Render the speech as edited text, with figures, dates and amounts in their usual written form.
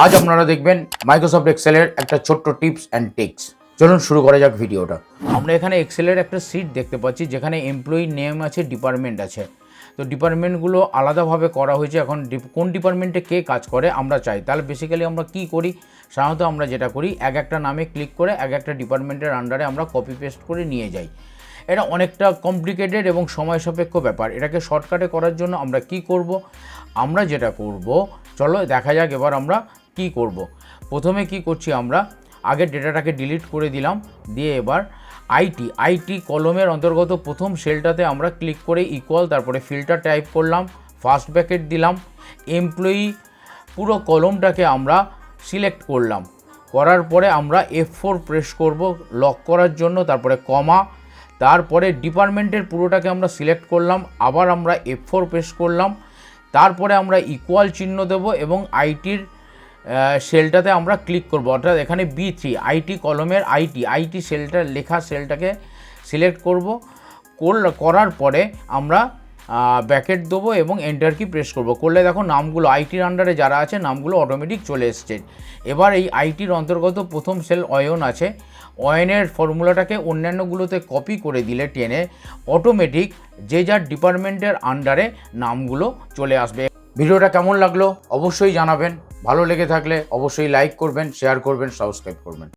আজ আপনারা দেখবেন মাইক্রোসফট এক্সেলের একটা ছোট্ট টিপস অ্যান্ড ট্রিক্স। চলুন শুরু করা যাক ভিডিওটা। আমরা এখানে এক্সেলের একটা সিট দেখতে পাচ্ছি যেখানে এমপ্লয়ি নেম আছে, ডিপার্টমেন্ট আছে। তো ডিপার্টমেন্টগুলো আলাদাভাবে করা হয়েছে। এখন কোন ডিপার্টমেন্টে কে কাজ করে আমরা চাই, তাহলে বেসিক্যালি আমরা কি করি, সাধারণত আমরা যেটা করি এক একটা নামে ক্লিক করে এক একটা ডিপার্টমেন্টের আন্ডারে আমরা কপি পেস্ট করে নিয়ে যাই। এটা অনেকটা কমপ্লিকেটেড এবং সময় সাপেক্ষ ব্যাপার। এটাকে শর্টকাটে করার জন্য আমরা কি করব, আমরা যেটা করব চলো দেখা যাক এবার আমরা কি করব। প্রথমে কি করছি, আমরা আগের ডেটাটাকে ডিলিট করে দিলাম, দিয়ে এবার আইটি কলমের অন্তর্গত প্রথম সেলটাতে আমরা ক্লিক করে ইকুয়াল, তারপরে ফিল্টার টাইপ করলাম, ফার্স্ট ব্র্যাকেট দিলাম, এমপ্লয়ি পুরো কলমটাকে আমরা সিলেক্ট করলাম। করার পরে আমরা F4 প্রেস করব লক করার জন্য, তারপরে কমা, তারপরে ডিপার্টমেন্টের পুরোটাকে আমরা সিলেক্ট করলাম, আবার আমরা F4 প্রেস করলাম, তারপরে আমরা ইকুয়াল চিহ্ন দেব এবং আইটির সেলটাতে আমরা ক্লিক করব, অর্থাৎ এখানে B3 আইটি কলমের আইটি সেলটা লেখা সেলটাকে সিলেক্ট করব। করার পরে আমরা ব্র্যাকেট দেবো এবং এন্টার কি প্রেস করব। করলে দেখো নামগুলো আইটির আন্ডারে যারা আছে নামগুলো অটোমেটিক চলে এসছে। এবার এই আইটির অন্তর্গত প্রথম সেল অয়ন আছে, অয়নের ফর্মুলাটাকে অন্যান্যগুলোতে কপি করে দিলে টেনে অটোমেটিক যে যার ডিপার্টমেন্টের আন্ডারে নামগুলো চলে আসবে। ভিডিওটা কেমন লাগলো অবশ্যই জানাবেন। ভালো লেগে থাকলে অবশ্যই লাইক করবেন, শেয়ার করবেন, সাবস্ক্রাইব করবেন।